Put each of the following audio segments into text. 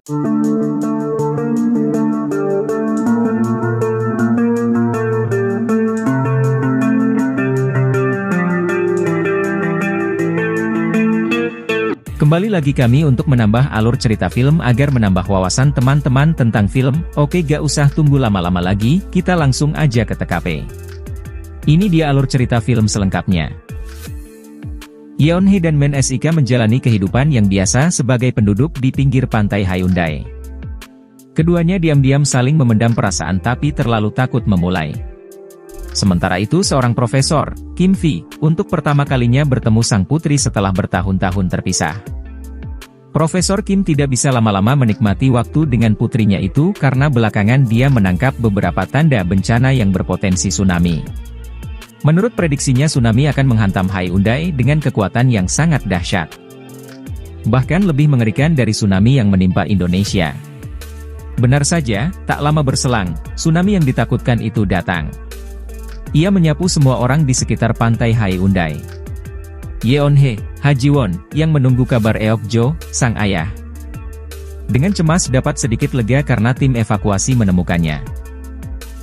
Kembali lagi kami untuk menambah alur cerita film agar menambah wawasan teman-teman tentang film. Oke, gak usah tunggu lama-lama lagi, kita langsung aja ke TKP. Ini dia alur cerita film selengkapnya. Yeonhae dan Men SIK menjalani kehidupan yang biasa sebagai penduduk di pinggir pantai Haeundae. Keduanya diam-diam saling memendam perasaan tapi terlalu takut memulai. Sementara itu seorang profesor, Kim V, untuk pertama kalinya bertemu sang putri setelah bertahun-tahun terpisah. Profesor Kim tidak bisa lama-lama menikmati waktu dengan putrinya itu karena belakangan dia menangkap beberapa tanda bencana yang berpotensi tsunami. Menurut prediksinya tsunami akan menghantam Haeundae dengan kekuatan yang sangat dahsyat. Bahkan lebih mengerikan dari tsunami yang menimpa Indonesia. Benar saja, tak lama berselang, tsunami yang ditakutkan itu datang. Ia menyapu semua orang di sekitar pantai Haeundae. Yeonhae, Ha Ji-won, yang menunggu kabar Eok-jo, sang ayah. Dengan cemas dapat sedikit lega karena tim evakuasi menemukannya.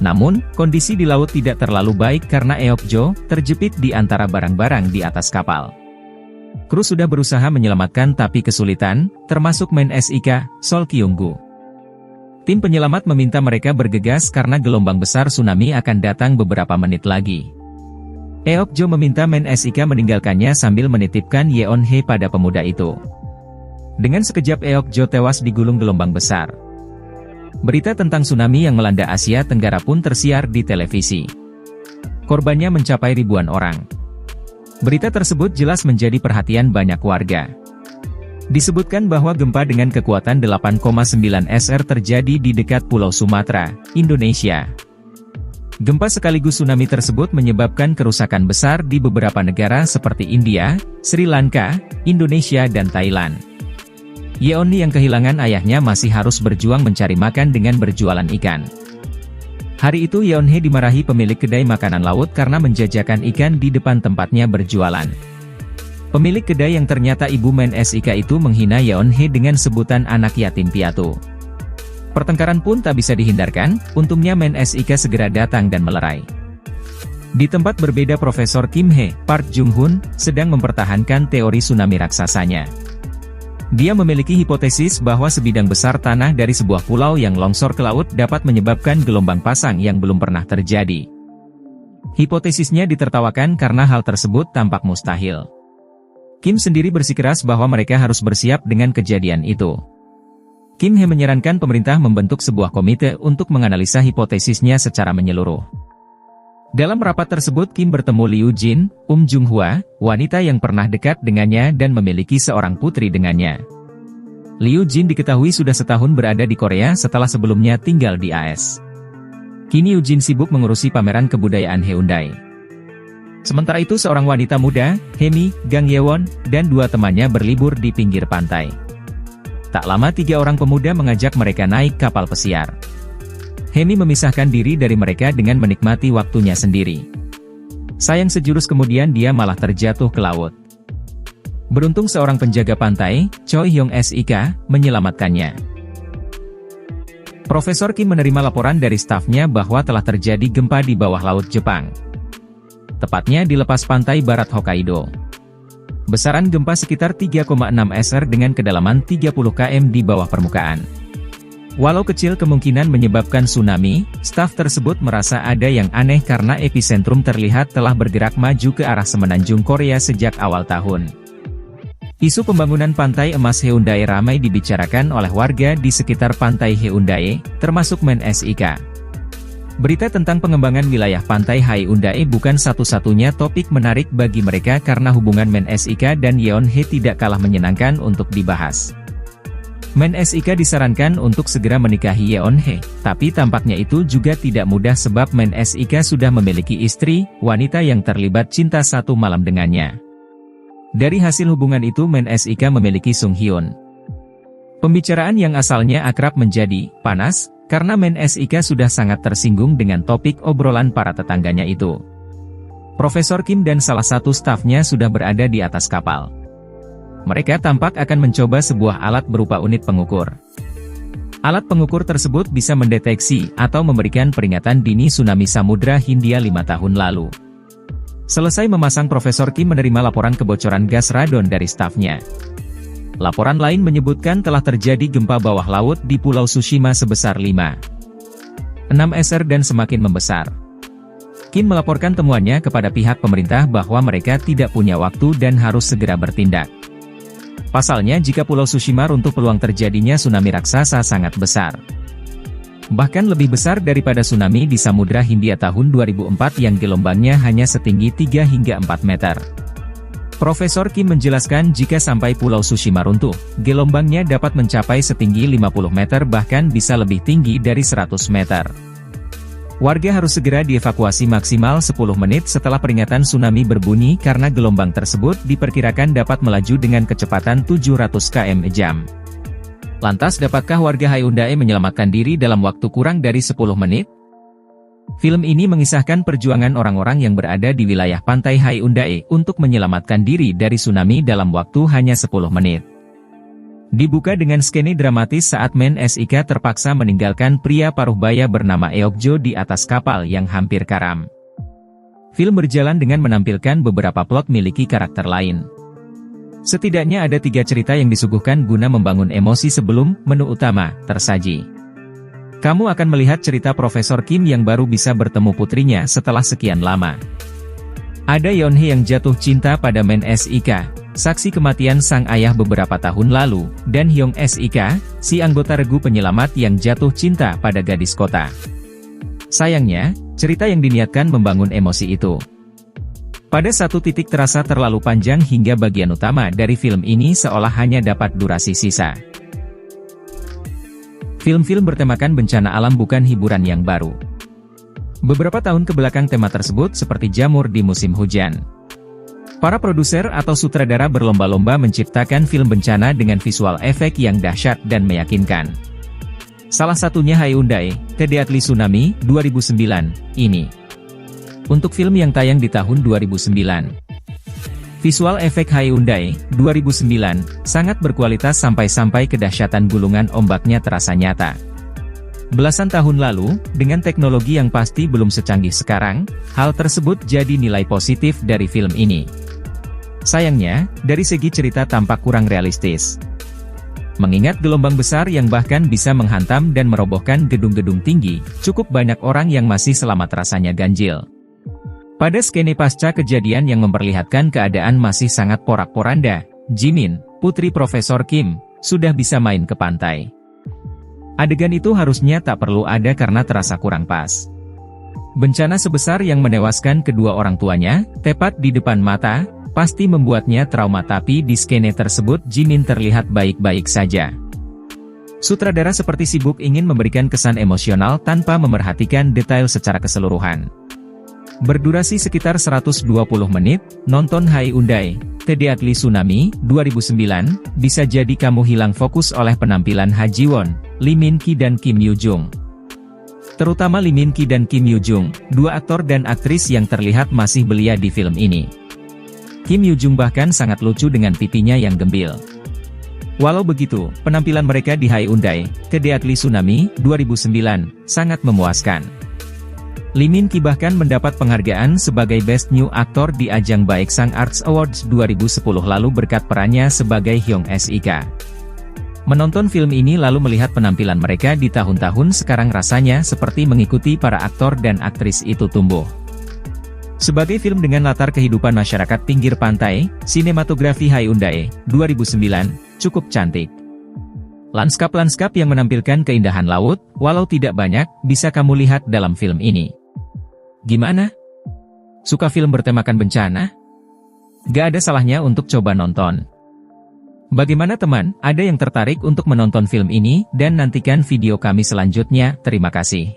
Namun, kondisi di laut tidak terlalu baik karena Eok-jo terjepit di antara barang-barang di atas kapal. Kru sudah berusaha menyelamatkan tapi kesulitan, termasuk Men SIK, Sol Kyung-gu. Tim penyelamat meminta mereka bergegas karena gelombang besar tsunami akan datang beberapa menit lagi. Eok-jo meminta Men SIK meninggalkannya sambil menitipkan Yeonhae pada pemuda itu. Dengan sekejap Eok-jo tewas digulung gelombang besar. Berita tentang tsunami yang melanda Asia Tenggara pun tersiar di televisi. Korbannya mencapai ribuan orang. Berita tersebut jelas menjadi perhatian banyak warga. Disebutkan bahwa gempa dengan kekuatan 8,9 SR terjadi di dekat Pulau Sumatera, Indonesia. Gempa sekaligus tsunami tersebut menyebabkan kerusakan besar di beberapa negara seperti India, Sri Lanka, Indonesia dan Thailand. Yeonhae yang kehilangan ayahnya masih harus berjuang mencari makan dengan berjualan ikan. Hari itu Yeonhae dimarahi pemilik kedai makanan laut karena menjajakan ikan di depan tempatnya berjualan. Pemilik kedai yang ternyata ibu Men SIK itu menghina Yeonhae dengan sebutan anak yatim piatu. Pertengkaran pun tak bisa dihindarkan, untungnya Men SIK segera datang dan melerai. Di tempat berbeda Profesor Kim Hee, Park Jung-hoon, sedang mempertahankan teori tsunami raksasanya. Dia memiliki hipotesis bahwa sebidang besar tanah dari sebuah pulau yang longsor ke laut dapat menyebabkan gelombang pasang yang belum pernah terjadi. Hipotesisnya ditertawakan karena hal tersebut tampak mustahil. Kim sendiri bersikeras bahwa mereka harus bersiap dengan kejadian itu. Kim Hee menyarankan pemerintah membentuk sebuah komite untuk menganalisa hipotesisnya secara menyeluruh. Dalam rapat tersebut Kim bertemu Liu Jin, Jung-hwa, wanita yang pernah dekat dengannya dan memiliki seorang putri dengannya. Liu Jin diketahui sudah setahun berada di Korea setelah sebelumnya tinggal di AS. Kini Liu Jin sibuk mengurusi pameran kebudayaan Haeundae. Sementara itu seorang wanita muda, Hemi, Gang Yewon, dan dua temannya berlibur di pinggir pantai. Tak lama tiga orang pemuda mengajak mereka naik kapal pesiar. Hemi memisahkan diri dari mereka dengan menikmati waktunya sendiri. Sayang sejurus kemudian dia malah terjatuh ke laut. Beruntung seorang penjaga pantai, Choi Hyung SIK, menyelamatkannya. Profesor Kim menerima laporan dari stafnya bahwa telah terjadi gempa di bawah laut Jepang. Tepatnya di lepas pantai barat Hokkaido. Besaran gempa sekitar 3,6 SR dengan kedalaman 30 km di bawah permukaan. Walau kecil kemungkinan menyebabkan tsunami, staf tersebut merasa ada yang aneh karena epicentrum terlihat telah bergerak maju ke arah semenanjung Korea sejak awal tahun. Isu pembangunan pantai emas Haeundae ramai dibicarakan oleh warga di sekitar pantai Haeundae, termasuk Men SIK. Berita tentang pengembangan wilayah pantai Haeundae bukan satu-satunya topik menarik bagi mereka karena hubungan Men SIK dan Yeonhae tidak kalah menyenangkan untuk dibahas. Men SIK disarankan untuk segera menikahi Yeonhae, tapi tampaknya itu juga tidak mudah sebab Men SIK sudah memiliki istri, wanita yang terlibat cinta satu malam dengannya. Dari hasil hubungan itu Men SIK memiliki Sung Hyun. Pembicaraan yang asalnya akrab menjadi panas, karena Men SIK sudah sangat tersinggung dengan topik obrolan para tetangganya itu. Profesor Kim dan salah satu stafnya sudah berada di atas kapal. Mereka tampak akan mencoba sebuah alat berupa unit pengukur. Alat pengukur tersebut bisa mendeteksi atau memberikan peringatan dini tsunami Samudra Hindia 5 tahun lalu. Selesai memasang, Profesor Kim menerima laporan kebocoran gas radon dari stafnya. Laporan lain menyebutkan telah terjadi gempa bawah laut di Pulau Tsushima sebesar 5,6 Richter dan semakin membesar. Kim melaporkan temuannya kepada pihak pemerintah bahwa mereka tidak punya waktu dan harus segera bertindak. Pasalnya, jika Pulau Tsushima runtuh, peluang terjadinya tsunami raksasa sangat besar. Bahkan lebih besar daripada tsunami di Samudra Hindia tahun 2004 yang gelombangnya hanya setinggi 3 hingga 4 meter. Profesor Kim menjelaskan jika sampai Pulau Tsushima runtuh, gelombangnya dapat mencapai setinggi 50 meter bahkan bisa lebih tinggi dari 100 meter. Warga harus segera dievakuasi maksimal 10 menit setelah peringatan tsunami berbunyi karena gelombang tersebut diperkirakan dapat melaju dengan kecepatan 700 km/jam. Lantas, dapatkah warga Hyundai menyelamatkan diri dalam waktu kurang dari 10 menit? Film ini mengisahkan perjuangan orang-orang yang berada di wilayah pantai Hyundai untuk menyelamatkan diri dari tsunami dalam waktu hanya 10 menit. Dibuka dengan skene dramatis saat Men SIK terpaksa meninggalkan pria paruh baya bernama Eokjo di atas kapal yang hampir karam. Film berjalan dengan menampilkan beberapa plot miliki karakter lain. Setidaknya ada 3 cerita yang disuguhkan guna membangun emosi sebelum menu utama tersaji. Kamu akan melihat cerita Profesor Kim yang baru bisa bertemu putrinya setelah sekian lama. Ada Yeonhae yang jatuh cinta pada Men SIK, saksi kematian sang ayah beberapa tahun lalu, dan Hyung SIK, si anggota regu penyelamat yang jatuh cinta pada gadis kota. Sayangnya, cerita yang diniatkan membangun emosi itu pada satu titik terasa terlalu panjang hingga bagian utama dari film ini seolah hanya dapat durasi sisa. Film-film bertemakan bencana alam bukan hiburan yang baru. Beberapa tahun kebelakang tema tersebut seperti jamur di musim hujan. Para produser atau sutradara berlomba-lomba menciptakan film bencana dengan visual efek yang dahsyat dan meyakinkan. Salah satunya Hyundai, Deadly Tsunami, 2009, ini. Untuk film yang tayang di tahun 2009. Visual efek Hyundai, 2009, sangat berkualitas sampai-sampai kedahsyatan gulungan ombaknya terasa nyata. Belasan tahun lalu, dengan teknologi yang pasti belum secanggih sekarang, hal tersebut jadi nilai positif dari film ini. Sayangnya, dari segi cerita tampak kurang realistis. Mengingat gelombang besar yang bahkan bisa menghantam dan merobohkan gedung-gedung tinggi, cukup banyak orang yang masih selamat rasanya ganjil. Pada skene pasca kejadian yang memperlihatkan keadaan masih sangat porak-poranda, Jimin, putri Profesor Kim, sudah bisa main ke pantai. Adegan itu harusnya tak perlu ada karena terasa kurang pas. Bencana sebesar yang menewaskan kedua orang tuanya, tepat di depan mata, pasti membuatnya trauma, tapi di skene tersebut Jimin terlihat baik-baik saja. Sutradara seperti sibuk ingin memberikan kesan emosional tanpa memerhatikan detail secara keseluruhan. Berdurasi sekitar 120 menit, nonton Hyundai, Deadly Tsunami, 2009, bisa jadi kamu hilang fokus oleh penampilan Ha Ji Won, Lee Min Ki dan Kim Yoo Jung. Terutama Lee Min Ki dan Kim Yoo Jung, dua aktor dan aktris yang terlihat masih belia di film ini. Kim Yoo Jung bahkan sangat lucu dengan pipinya yang gembil. Walau begitu, penampilan mereka di Hyundai, Deadly Tsunami, 2009, sangat memuaskan. Lee Min Ki bahkan mendapat penghargaan sebagai Best New Actor di ajang Baeksang Arts Awards 2010 lalu berkat perannya sebagai Hyung SIK. Menonton film ini lalu melihat penampilan mereka di tahun-tahun sekarang rasanya seperti mengikuti para aktor dan aktris itu tumbuh. Sebagai film dengan latar kehidupan masyarakat pinggir pantai, sinematografi Hyundai, 2009, cukup cantik. Lanskap-lanskap yang menampilkan keindahan laut, walau tidak banyak, bisa kamu lihat dalam film ini. Gimana? Suka film bertemakan bencana? Gak ada salahnya untuk coba nonton. Bagaimana teman, ada yang tertarik untuk menonton film ini, dan nantikan video kami selanjutnya, terima kasih.